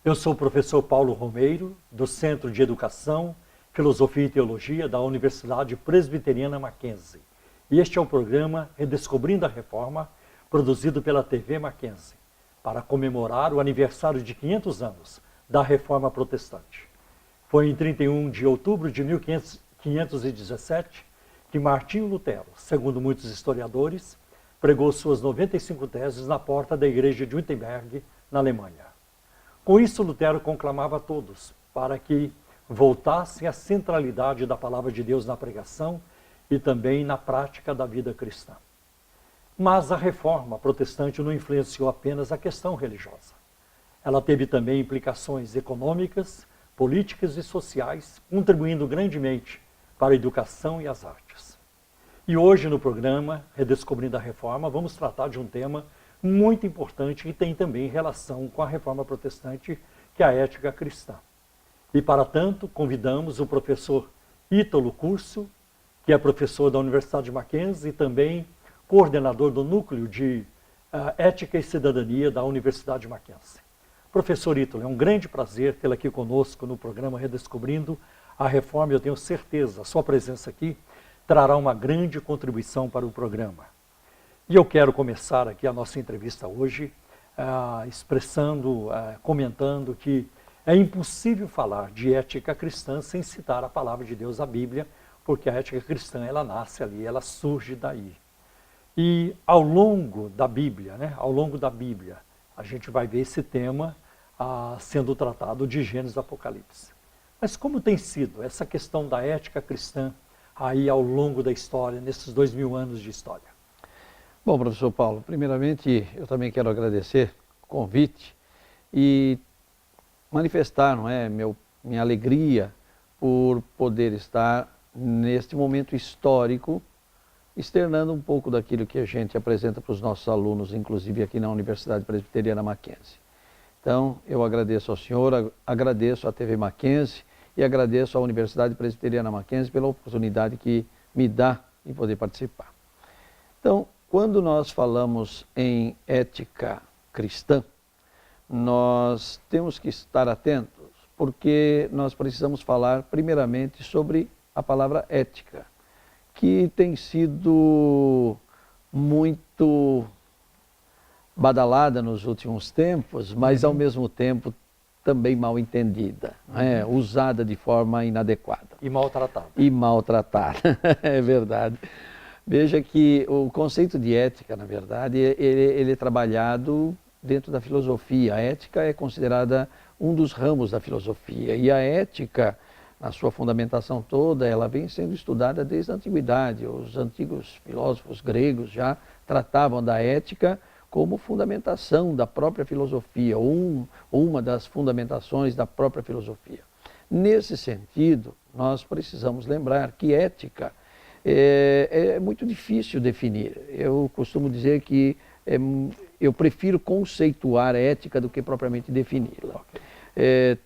Eu sou o professor Paulo Romeiro, do Centro de Educação, Filosofia e Teologia da Universidade Presbiteriana Mackenzie. E este é o programa Redescobrindo a Reforma, produzido pela TV Mackenzie, para comemorar o aniversário de 500 anos da Reforma Protestante. Foi em 31 de outubro de 1517 que Martinho Lutero, segundo muitos historiadores, pregou suas 95 teses na porta da igreja de Wittenberg, na Alemanha. Com isso, Lutero conclamava a todos para que voltassem à centralidade da palavra de Deus na pregação e também na prática da vida cristã. Mas a reforma protestante não influenciou apenas a questão religiosa. Ela teve também implicações econômicas, políticas e sociais, contribuindo grandemente para a educação e as artes. E hoje no programa Redescobrindo a Reforma, vamos tratar de um tema muito importante que tem também relação com a Reforma Protestante, que é a ética cristã. E para tanto, convidamos o professor Ítalo Curcio, que é professor da Universidade de Mackenzie e também coordenador do Núcleo de Ética e Cidadania da Universidade de Mackenzie. Professor Ítalo, é um grande prazer tê-lo aqui conosco no programa Redescobrindo a Reforma. Eu tenho certeza, a sua presença aqui trará uma grande contribuição para o programa. E eu quero começar aqui a nossa entrevista hoje comentando que é impossível falar de ética cristã sem citar a palavra de Deus, a Bíblia, porque a ética cristã ela nasce ali, ela surge daí. E ao longo da Bíblia, a gente vai ver esse tema sendo tratado de Gênesis e Apocalipse. Mas como tem sido essa questão da ética cristã aí ao longo da história, nesses 2000 anos de história? Bom, professor Paulo, primeiramente eu também quero agradecer o convite e manifestar, minha alegria por poder estar neste momento histórico, externando um pouco daquilo que a gente apresenta para os nossos alunos, inclusive aqui na Universidade Presbiteriana Mackenzie. Então, eu agradeço ao senhor, agradeço à TV Mackenzie e agradeço à Universidade Presbiteriana Mackenzie pela oportunidade que me dá em poder participar. Então, quando nós falamos em ética cristã, nós temos que estar atentos, porque nós precisamos falar primeiramente sobre a palavra ética, que tem sido muito badalada nos últimos tempos, mas ao mesmo tempo também mal entendida, usada de forma inadequada. E maltratada. E maltratada, é verdade. Veja que o conceito de ética, na verdade, ele é trabalhado dentro da filosofia. A ética é considerada um dos ramos da filosofia. E a ética, na sua fundamentação toda, ela vem sendo estudada desde a antiguidade. Os antigos filósofos gregos já tratavam da ética como fundamentação da própria filosofia, ou uma das fundamentações da própria filosofia. Nesse sentido, nós precisamos lembrar que ética é muito difícil definir. Eu costumo dizer que eu prefiro conceituar a ética do que propriamente defini-la.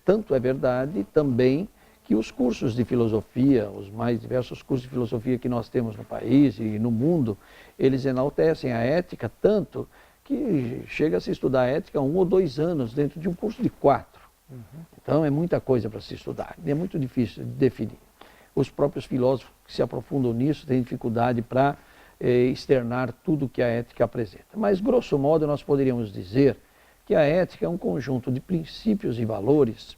Tanto é verdade também que os cursos de filosofia, os mais diversos cursos de filosofia que nós temos no país e no mundo, eles enaltecem a ética tanto que chega a se estudar a ética 1 ou 2 anos dentro de um curso de 4. Então é muita coisa para se estudar, é muito difícil de definir. Os próprios filósofos que se aprofundam nisso têm dificuldade para externar tudo o que a ética apresenta. Mas, grosso modo, nós poderíamos dizer que a ética é um conjunto de princípios e valores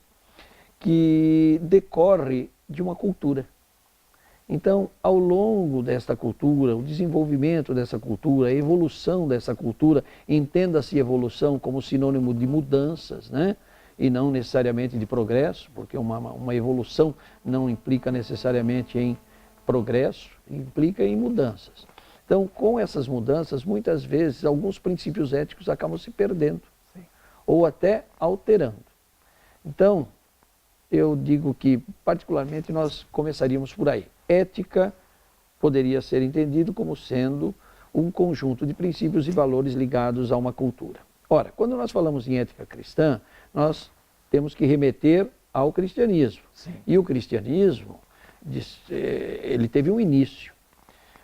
que decorre de uma cultura. Então, ao longo desta cultura, o desenvolvimento dessa cultura, a evolução dessa cultura, entenda-se evolução como sinônimo de mudanças, e não necessariamente de progresso, porque uma evolução não implica necessariamente em progresso, implica em mudanças. Então, com essas mudanças, muitas vezes, alguns princípios éticos acabam se perdendo, ou até alterando. Então, eu digo que, particularmente, nós começaríamos por aí. Ética poderia ser entendido como sendo um conjunto de princípios e valores ligados a uma cultura. Ora, quando nós falamos em ética cristã, nós temos que remeter ao cristianismo. Sim. E o cristianismo, ele teve um início.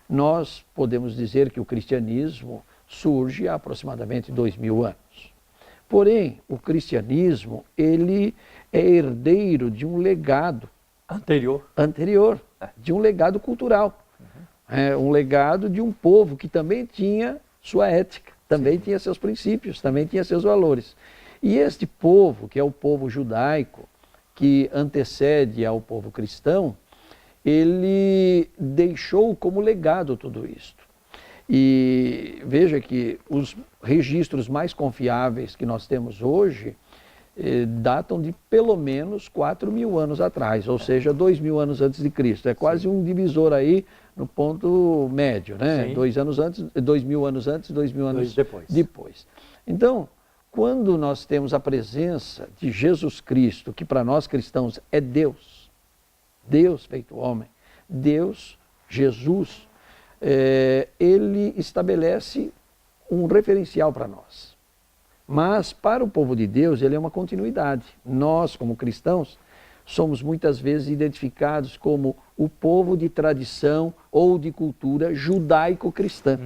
Nós podemos dizer que o cristianismo surge há aproximadamente 2000 anos. Porém, o cristianismo, ele é herdeiro de um legado Anterior. de um legado cultural. Um legado de um povo que também tinha sua ética, também tinha seus princípios, também tinha seus valores. E este povo, que é o povo judaico, que antecede ao povo cristão, ele deixou como legado tudo isto. E veja que os registros mais confiáveis que nós temos hoje datam de pelo menos 4.000 anos atrás, ou seja, 2.000 anos antes de Cristo. É quase um divisor aí no ponto médio, né? 2.000 anos antes, 2.000 anos depois. Então, quando nós temos a presença de Jesus Cristo, que para nós cristãos é Deus, Deus feito homem, Deus, Jesus, ele estabelece um referencial para nós. Mas para o povo de Deus ele é uma continuidade. Nós, como cristãos, somos muitas vezes identificados como o povo de tradição ou de cultura judaico-cristã.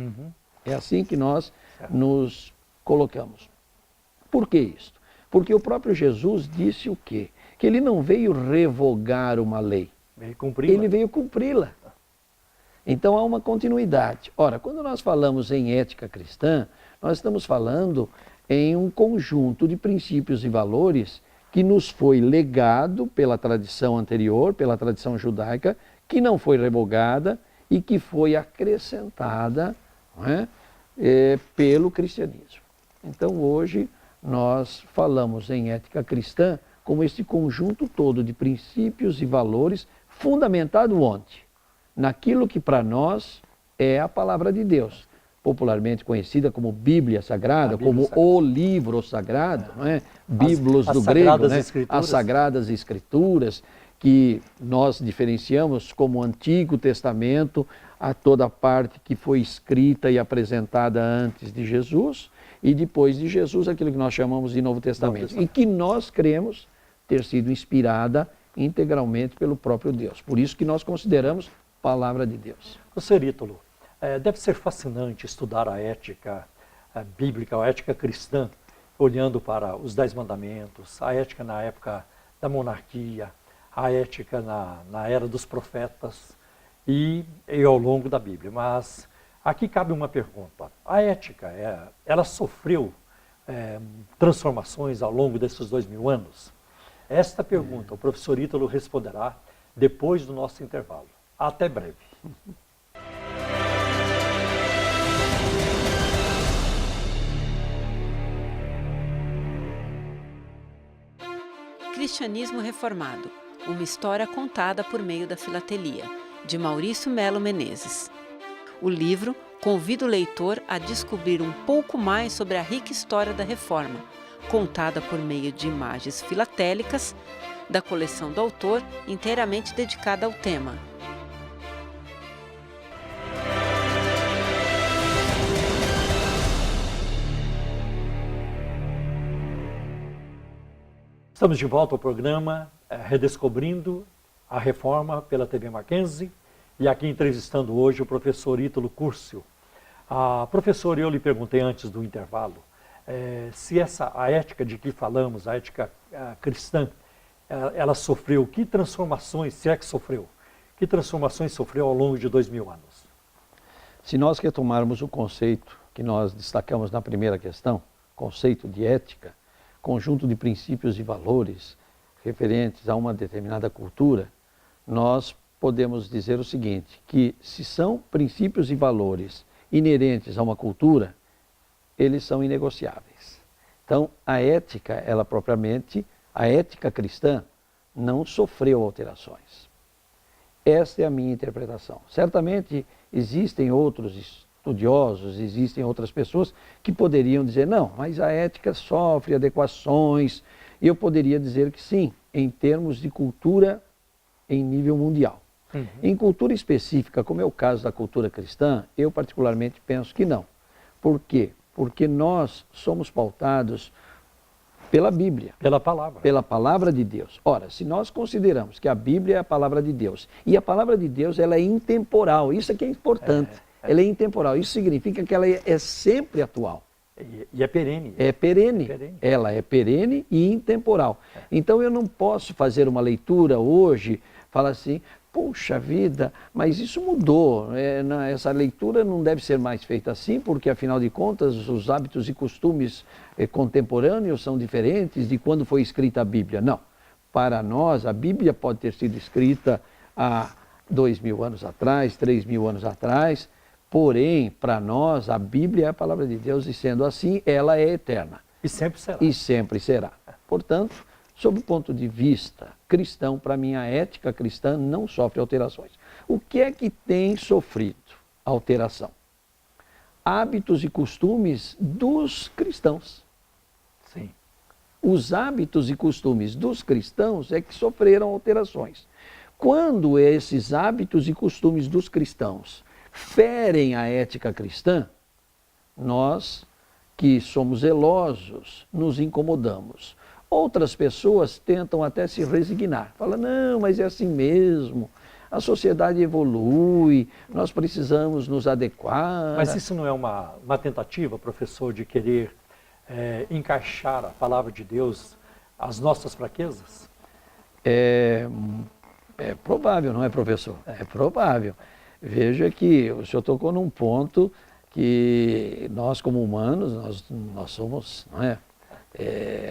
É assim que nós nos colocamos. Por que isso? Porque o próprio Jesus disse o quê? Que ele não veio revogar uma lei. Ele veio cumpri-la. Então há uma continuidade. Ora, quando nós falamos em ética cristã, nós estamos falando em um conjunto de princípios e valores que nos foi legado pela tradição anterior, pela tradição judaica, que não foi revogada e que foi acrescentada, não é? Pelo cristianismo. Então hoje nós falamos em ética cristã como esse conjunto todo de princípios e valores fundamentado onde? Naquilo que para nós é a palavra de Deus, popularmente conhecida como Bíblia Sagrada, como o livro sagrado, não é? Biblos do grego, né? As Sagradas Escrituras, que nós diferenciamos como Antigo Testamento, a toda a parte que foi escrita e apresentada antes de Jesus, e depois de Jesus, aquilo que nós chamamos de Novo Testamento, e que nós cremos ter sido inspirada integralmente pelo próprio Deus. Por isso que nós consideramos Palavra de Deus. Professor Ítalo, deve ser fascinante estudar a ética bíblica, a ética cristã, olhando para os 10 mandamentos, a ética na época da monarquia, a ética na era dos profetas e ao longo da Bíblia. Mas aqui cabe uma pergunta. A ética, ela sofreu transformações ao longo desses 2.000 anos? Esta pergunta o professor Ítalo responderá depois do nosso intervalo. Até breve. Cristianismo Reformado, uma história contada por meio da filatelia, de Maurício Melo Menezes. O livro convida o leitor a descobrir um pouco mais sobre a rica história da Reforma, contada por meio de imagens filatélicas da coleção do autor, inteiramente dedicada ao tema. Estamos de volta ao programa Redescobrindo a Reforma pela TV Mackenzie e aqui entrevistando hoje o professor Ítalo Curcio. Professor, eu lhe perguntei antes do intervalo se a ética de que falamos, a ética cristã, ela sofreu, que transformações, se é que sofreu, que transformações sofreu ao longo de 2.000 anos? Se nós retomarmos o conceito que nós destacamos na primeira questão, conceito de ética, conjunto de princípios e valores referentes a uma determinada cultura, nós podemos dizer o seguinte, que se são princípios e valores inerentes a uma cultura, eles são inegociáveis. Então, a ética, ela propriamente, a ética cristã, não sofreu alterações. Esta é a minha interpretação. Certamente existem outros estudiosos, existem outras pessoas que poderiam dizer, não, mas a ética sofre adequações. E eu poderia dizer que sim, em termos de cultura em nível mundial. Em cultura específica, como é o caso da cultura cristã, eu particularmente penso que não. Por quê? Porque nós somos pautados pela Bíblia. Pela palavra. Pela palavra de Deus. Ora, se nós consideramos que a Bíblia é a palavra de Deus, e a palavra de Deus ela é intemporal, isso aqui é importante. Ela é intemporal, isso significa que ela é sempre atual. E é perene. É perene. É perene. Ela é perene e intemporal. Então eu não posso fazer uma leitura hoje, falar assim, puxa vida, mas isso mudou. Essa leitura não deve ser mais feita assim, porque afinal de contas os hábitos e costumes contemporâneos são diferentes de quando foi escrita a Bíblia. Não. Para nós, a Bíblia pode ter sido escrita há 2000 anos atrás, 3000 anos atrás, porém, para nós, a Bíblia é a palavra de Deus e, sendo assim, ela é eterna. E sempre será. E sempre será. Portanto, sob o ponto de vista cristão, para mim, a ética cristã não sofre alterações. O que é que tem sofrido alteração? Hábitos e costumes dos cristãos. Sim. Os hábitos e costumes dos cristãos é que sofreram alterações. Quando esses hábitos e costumes dos cristãos ferem a ética cristã, nós que somos zelosos nos incomodamos. Outras pessoas tentam até se resignar. Falam, não, mas é assim mesmo, a sociedade evolui, nós precisamos nos adequar. Mas isso não é uma tentativa, professor, de querer encaixar a palavra de Deus às nossas fraquezas? É provável, não é, professor? É provável. Veja que o senhor tocou num ponto que nós, como humanos, nós somos, não é,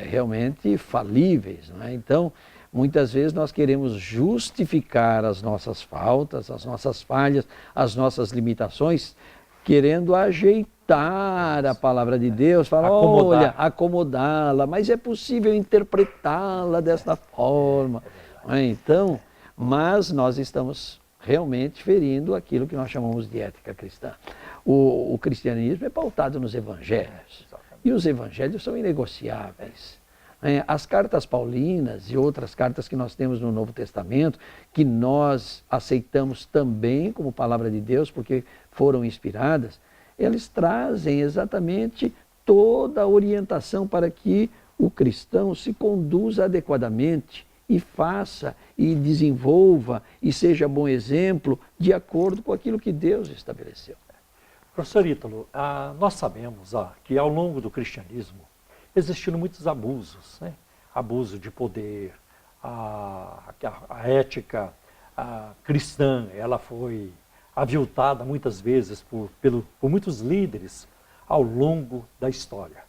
realmente falíveis. Não é? Então, muitas vezes nós queremos justificar as nossas faltas, as nossas falhas, as nossas limitações, querendo ajeitar a palavra de Deus, falar, olha, acomodá-la, mas é possível interpretá-la desta forma. Não é? Então, mas nós estamos realmente ferindo aquilo que nós chamamos de ética cristã. O cristianismo é pautado nos evangelhos, e os evangelhos são inegociáveis. As cartas paulinas e outras cartas que nós temos no Novo Testamento, que nós aceitamos também como palavra de Deus, porque foram inspiradas, eles trazem exatamente toda a orientação para que o cristão se conduza adequadamente e faça, e desenvolva, e seja bom exemplo, de acordo com aquilo que Deus estabeleceu. Professor Ítalo, nós sabemos que ao longo do cristianismo existiram muitos abusos, né? Abuso de poder, a ética cristã, ela foi aviltada muitas vezes por muitos líderes ao longo da história.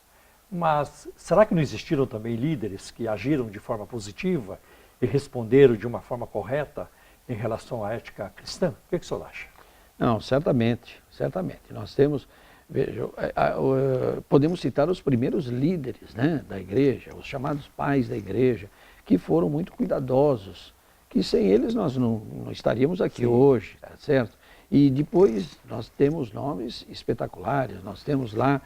Mas será que não existiram também líderes que agiram de forma positiva e responderam de uma forma correta em relação à ética cristã? O que o senhor acha? Não, certamente, certamente. Nós temos, veja, podemos citar os primeiros líderes, né, da igreja, os chamados pais da igreja, que foram muito cuidadosos, que sem eles nós não estaríamos aqui hoje, tá certo? E depois nós temos nomes espetaculares, nós temos lá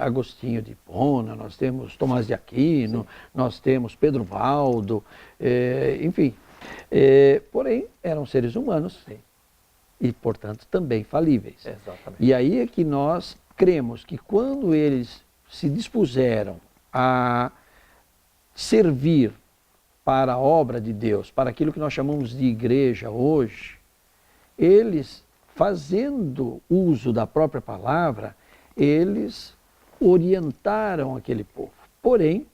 Agostinho de Hipona, nós temos Tomás de Aquino, sim, nós temos Pedro Valdo, enfim. Porém, eram seres humanos, sim, e, portanto, também falíveis. Exatamente. E aí é que nós cremos que quando eles se dispuseram a servir para a obra de Deus, para aquilo que nós chamamos de igreja hoje, eles, fazendo uso da própria palavra, eles orientaram aquele povo. Porém,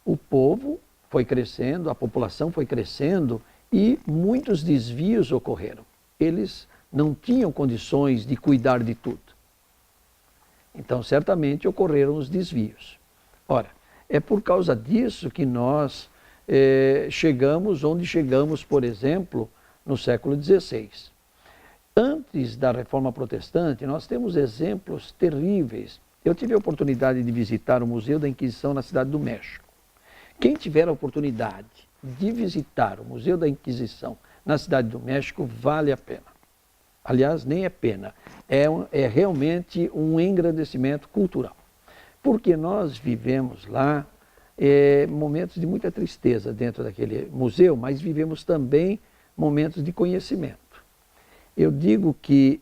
o povo foi crescendo, a população foi crescendo e muitos desvios ocorreram. Eles não tinham condições de cuidar de tudo. Então, certamente, ocorreram os desvios. Ora, é por causa disso que nós chegamos onde chegamos, por exemplo, no século XVI. Antes da Reforma Protestante, nós temos exemplos terríveis. Eu tive a oportunidade de visitar o Museu da Inquisição na Cidade do México. Quem tiver a oportunidade de visitar o Museu da Inquisição na Cidade do México, vale a pena. Aliás, nem é pena, é realmente um engrandecimento cultural. Porque nós vivemos lá momentos de muita tristeza dentro daquele museu, mas vivemos também momentos de conhecimento. Eu digo que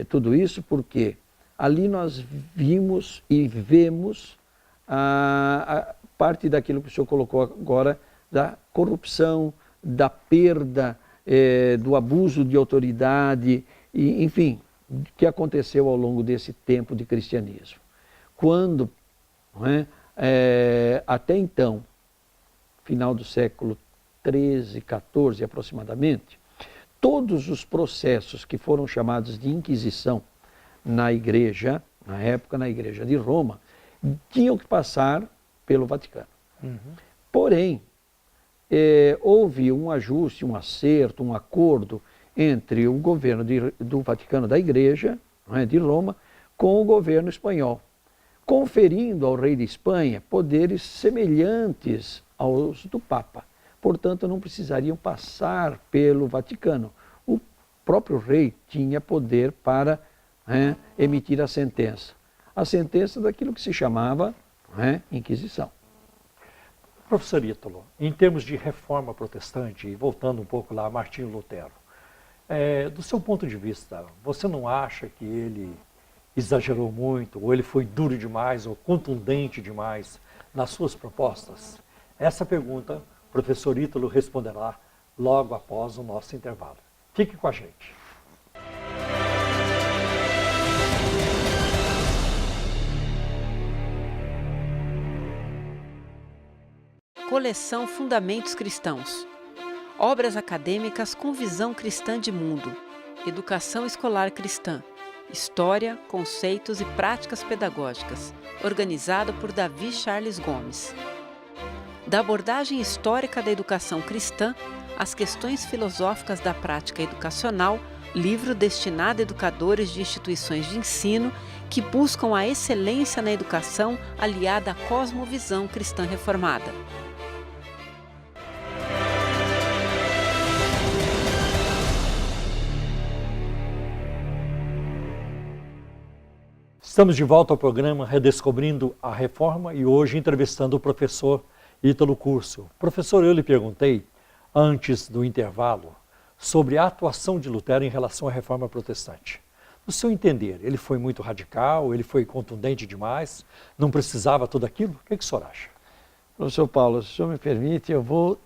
tudo isso porque ali nós vimos e vemos a parte daquilo que o senhor colocou agora, da corrupção, da perda, do abuso de autoridade, e, enfim, que aconteceu ao longo desse tempo de cristianismo. quando, não é, até então, final do século XIII, XIV aproximadamente, todos os processos que foram chamados de Inquisição na igreja, na época na igreja de Roma, tinham que passar pelo Vaticano. Porém, houve um ajuste, um acerto, um acordo entre o governo do Vaticano, da igreja, não é, de Roma, com o governo espanhol, conferindo ao rei de Espanha poderes semelhantes aos do Papa. Portanto, não precisariam passar pelo Vaticano. O próprio rei tinha poder para emitir a sentença daquilo que se chamava Inquisição. Professor Ítalo, em termos de reforma protestante, e voltando um pouco lá a Martinho Lutero, do seu ponto de vista, você não acha que ele exagerou muito, ou ele foi duro demais, ou contundente demais nas suas propostas? Essa pergunta, o professor Ítalo responderá logo após o nosso intervalo. Fique com a gente. Coleção Fundamentos Cristãos. Obras acadêmicas com visão cristã de mundo. Educação escolar cristã. História, conceitos e práticas pedagógicas. Organizado por Davi Charles Gomes. Da abordagem histórica da educação cristã às questões filosóficas da prática educacional, livro destinado a educadores de instituições de ensino que buscam a excelência na educação aliada à cosmovisão cristã reformada. Estamos de volta ao programa Redescobrindo a Reforma e hoje entrevistando o professor Ítalo Curcio. Professor, eu lhe perguntei, antes do intervalo, sobre a atuação de Lutero em relação à Reforma Protestante. No seu entender, ele foi muito radical, ele foi contundente demais, não precisava tudo aquilo? O que o senhor acha? Professor Paulo, se o senhor me permite, eu vou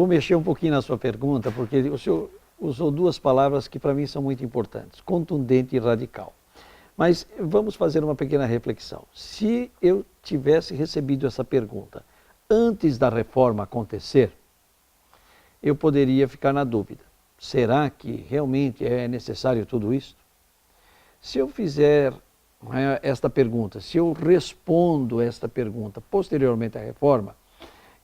mexer um pouquinho na sua pergunta, porque o senhor usou duas palavras que para mim são muito importantes, contundente e radical. Mas vamos fazer uma pequena reflexão. Se eu tivesse recebido essa pergunta antes da reforma acontecer, eu poderia ficar na dúvida. Será que realmente é necessário tudo isso? Se eu fizer esta pergunta, se eu respondo esta pergunta posteriormente à reforma,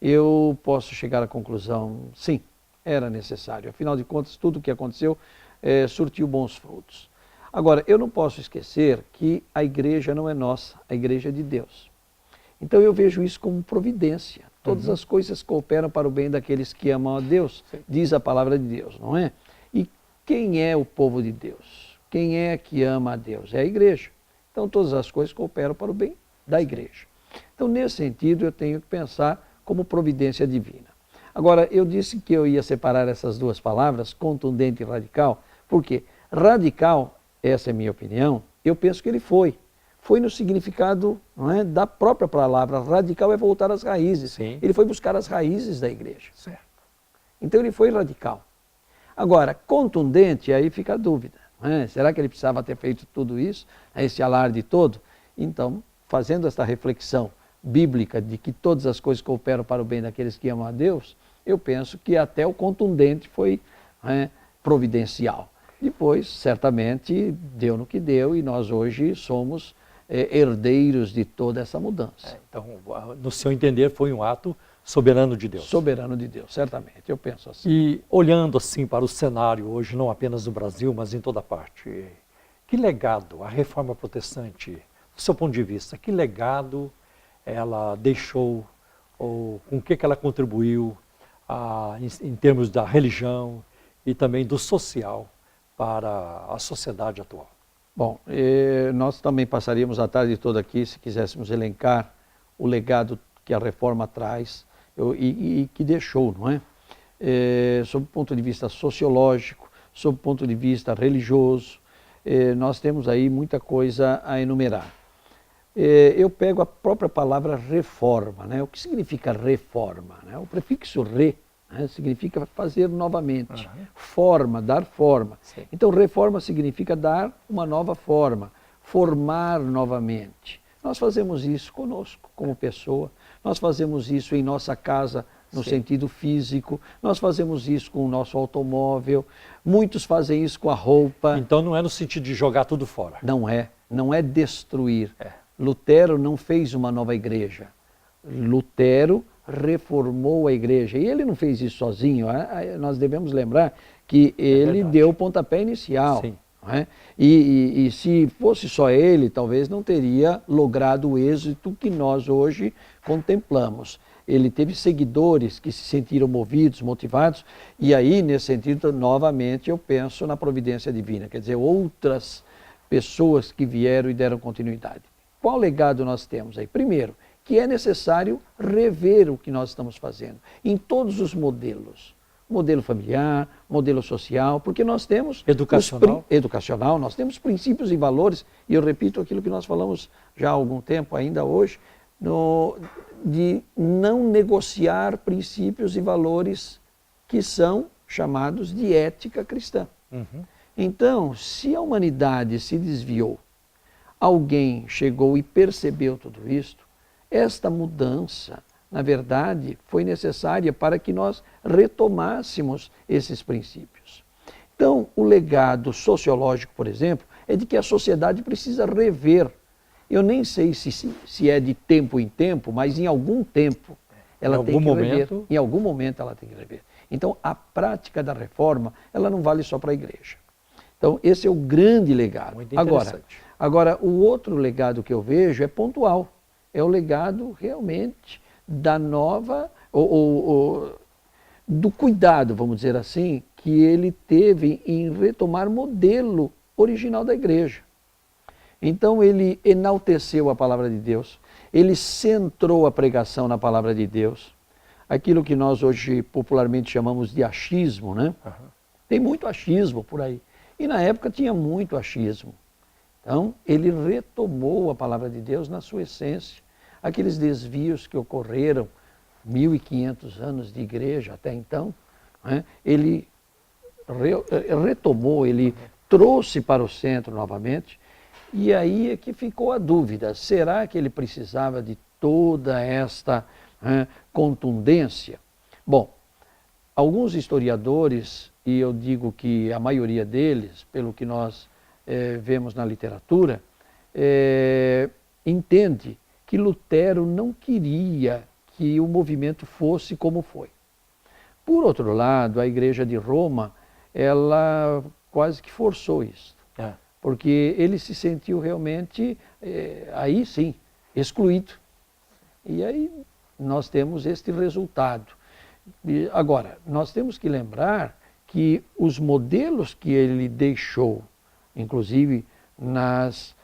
eu posso chegar à conclusão, sim, era necessário. Afinal de contas, tudo o que aconteceu surtiu bons frutos. Agora, eu não posso esquecer que a igreja não é nossa, a igreja é de Deus. Então eu vejo isso como providência. Todas as coisas cooperam para o bem daqueles que amam a Deus, diz a palavra de Deus, não é? E quem é o povo de Deus? Quem é que ama a Deus? É a igreja. Então todas as coisas cooperam para o bem da igreja. Então nesse sentido eu tenho que pensar como providência divina. Agora, eu disse que eu ia separar essas duas palavras, contundente e radical, porque radical, essa é a minha opinião, eu penso que ele foi. Foi no significado da própria palavra. Radical é voltar às raízes. Sim. Ele foi buscar as raízes da igreja. Certo. Então ele foi radical. Agora, contundente, aí fica a dúvida. Será que ele precisava ter feito tudo isso? Esse alarde todo? Então, fazendo essa reflexão bíblica de que todas as coisas cooperam para o bem daqueles que amam a Deus, eu penso que até o contundente foi providencial. Depois, certamente, deu no que deu e nós hoje somos herdeiros de toda essa mudança. Então, no seu entender, foi um ato soberano de Deus. Soberano de Deus, certamente, eu penso assim. E olhando assim para o cenário hoje, não apenas no Brasil, mas em toda parte, que legado a Reforma Protestante, do seu ponto de vista, que legado ela deixou, ou com o que ela contribuiu em termos da religião e também do social, para a sociedade atual? Bom, nós também passaríamos a tarde toda aqui se quiséssemos elencar o legado que a reforma traz e que deixou, não é? Sob o ponto de vista sociológico, sob o ponto de vista religioso, nós temos aí muita coisa a enumerar. Eu pego a própria palavra reforma, né? O que significa reforma? Né? O prefixo re significa fazer novamente, forma, dar forma. Sim. Então reforma significa dar uma nova forma, formar novamente. Nós fazemos isso conosco, como pessoa, nós fazemos isso em nossa casa, no sentido físico, nós fazemos isso com o nosso automóvel, muitos fazem isso com a roupa. Então não é no sentido de jogar tudo fora. Não é destruir. Lutero não fez uma nova igreja. Lutero reformou a igreja. E ele não fez isso sozinho. Nós devemos lembrar que ele deu o pontapé inicial. Sim. Não é? E se fosse só ele, talvez não teria logrado o êxito que nós hoje contemplamos. Ele teve seguidores que se sentiram movidos, motivados, e aí, nesse sentido, novamente, eu penso na providência divina, quer dizer, outras pessoas que vieram e deram continuidade. Qual legado nós temos aí? Primeiro, que é necessário rever o que nós estamos fazendo, em todos os modelos. Modelo familiar, modelo social, porque nós temos... Educacional, nós temos princípios e valores, e eu repito aquilo que nós falamos já há algum tempo, ainda hoje, de não negociar princípios e valores que são chamados de ética cristã. Então, se a humanidade se desviou, alguém chegou e percebeu tudo isto, esta mudança, na verdade, foi necessária para que nós retomássemos esses princípios. Então, o legado sociológico, por exemplo, é de que a sociedade precisa rever. Eu nem sei se é de tempo em tempo, mas em algum tempo ela tem que rever. Em algum momento ela tem que rever. Então, a prática da reforma, ela não vale só para a igreja. Então, esse é o grande legado. Muito interessante. Agora, o outro legado que eu vejo é pontual. É o legado realmente da nova, do cuidado, vamos dizer assim, que ele teve em retomar modelo original da igreja. Então ele enalteceu a palavra de Deus, ele centrou a pregação na palavra de Deus, aquilo que nós hoje popularmente chamamos de achismo, né? Tem muito achismo por aí, e na época tinha muito achismo. Então ele retomou a palavra de Deus na sua essência, aqueles desvios que ocorreram 1500 anos de igreja até então, né? Ele retomou, ele trouxe para o centro novamente. E aí é que ficou a dúvida, será que ele precisava de toda esta contundência? Bom, alguns historiadores, e eu digo que a maioria deles, pelo que nós vemos na literatura, entende que Lutero não queria que o movimento fosse como foi. Por outro lado, a Igreja de Roma, ela quase que forçou isso. Porque ele se sentiu realmente, aí sim, excluído. E aí nós temos este resultado. Agora, nós temos que lembrar que os modelos que ele deixou, inclusive nas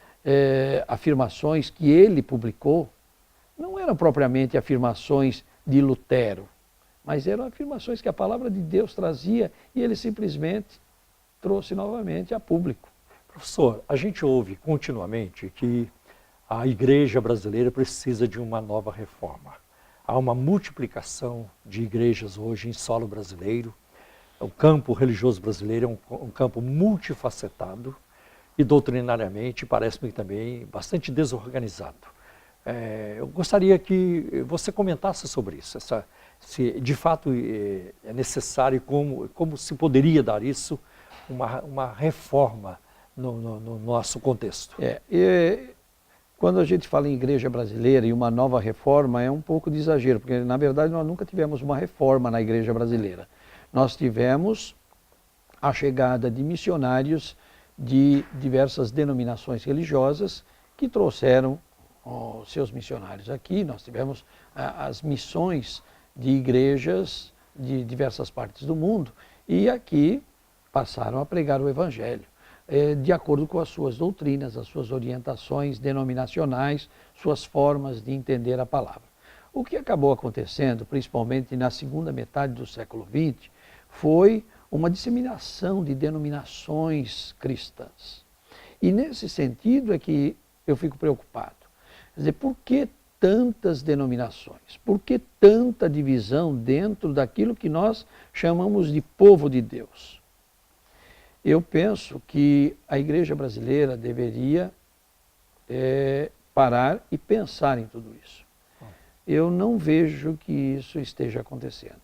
afirmações que ele publicou, não eram propriamente afirmações de Lutero, mas eram afirmações que a palavra de Deus trazia e ele simplesmente trouxe novamente a público. Professor, a gente ouve continuamente que a igreja brasileira precisa de uma nova reforma. Há uma multiplicação de igrejas hoje em solo brasileiro. O campo religioso brasileiro é um campo multifacetado e doutrinariamente parece-me também bastante desorganizado. Eu gostaria que você comentasse sobre isso, se de fato é necessário, como se poderia dar isso, uma reforma no nosso contexto. Quando a gente fala em igreja brasileira e uma nova reforma, é um pouco de exagero, porque na verdade nós nunca tivemos uma reforma na igreja brasileira. Nós tivemos a chegada de missionários de diversas denominações religiosas que trouxeram os seus missionários aqui. Nós tivemos as missões de igrejas de diversas partes do mundo e aqui passaram a pregar o evangelho, de acordo com as suas doutrinas, as suas orientações denominacionais, suas formas de entender a palavra. O que acabou acontecendo, principalmente na segunda metade do século XX, foi uma disseminação de denominações cristãs. E nesse sentido é que eu fico preocupado. Quer dizer, por que tantas denominações? Por que tanta divisão dentro daquilo que nós chamamos de povo de Deus? Eu penso que a igreja brasileira deveria parar e pensar em tudo isso. Eu não vejo que isso esteja acontecendo.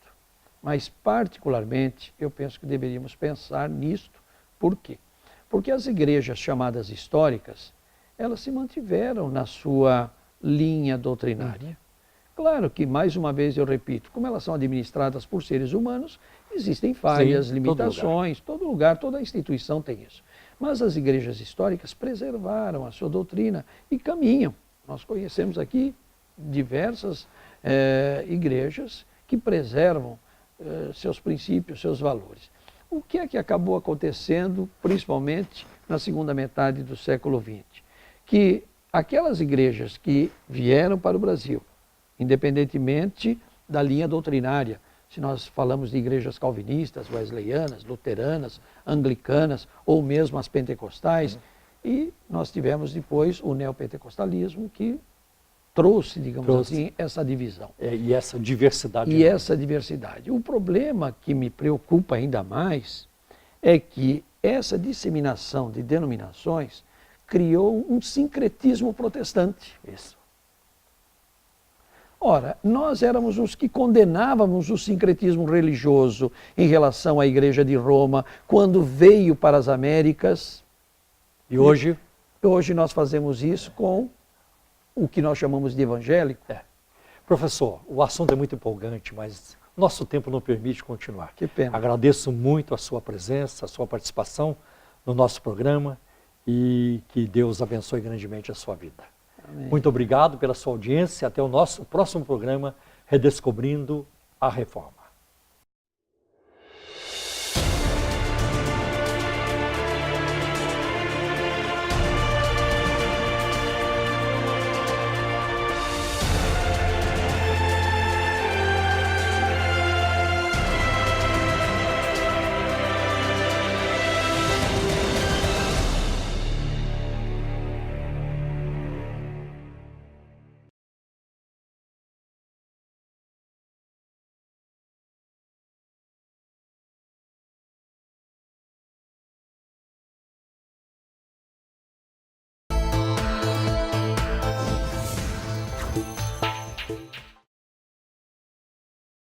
Mas, particularmente, eu penso que deveríamos pensar nisto. Por quê? Porque as igrejas chamadas históricas, elas se mantiveram na sua linha doutrinária. Claro que, mais uma vez eu repito, como elas são administradas por seres humanos, existem falhas, limitações, todo lugar, toda instituição tem isso. Mas as igrejas históricas preservaram a sua doutrina e caminham. Nós conhecemos aqui diversas igrejas que preservam seus princípios, seus valores. O que é que acabou acontecendo, principalmente na segunda metade do século XX? Que aquelas igrejas que vieram para o Brasil, independentemente da linha doutrinária, se nós falamos de igrejas calvinistas, wesleyanas, luteranas, anglicanas ou mesmo as pentecostais, e nós tivemos depois o neopentecostalismo que trouxe, digamos assim, essa divisão. E essa diversidade. E essa diversidade. O problema que me preocupa ainda mais é que essa disseminação de denominações criou um sincretismo protestante. Isso. Ora, nós éramos os que condenávamos o sincretismo religioso em relação à Igreja de Roma quando veio para as Américas. E hoje? Hoje nós fazemos isso com o que nós chamamos de evangélico. Professor, o assunto é muito empolgante, mas nosso tempo não permite continuar. Que pena. Agradeço muito a sua presença, a sua participação no nosso programa e que Deus abençoe grandemente a sua vida. Amém. Muito obrigado pela sua audiência. Até o nosso próximo programa, Redescobrindo a Reforma.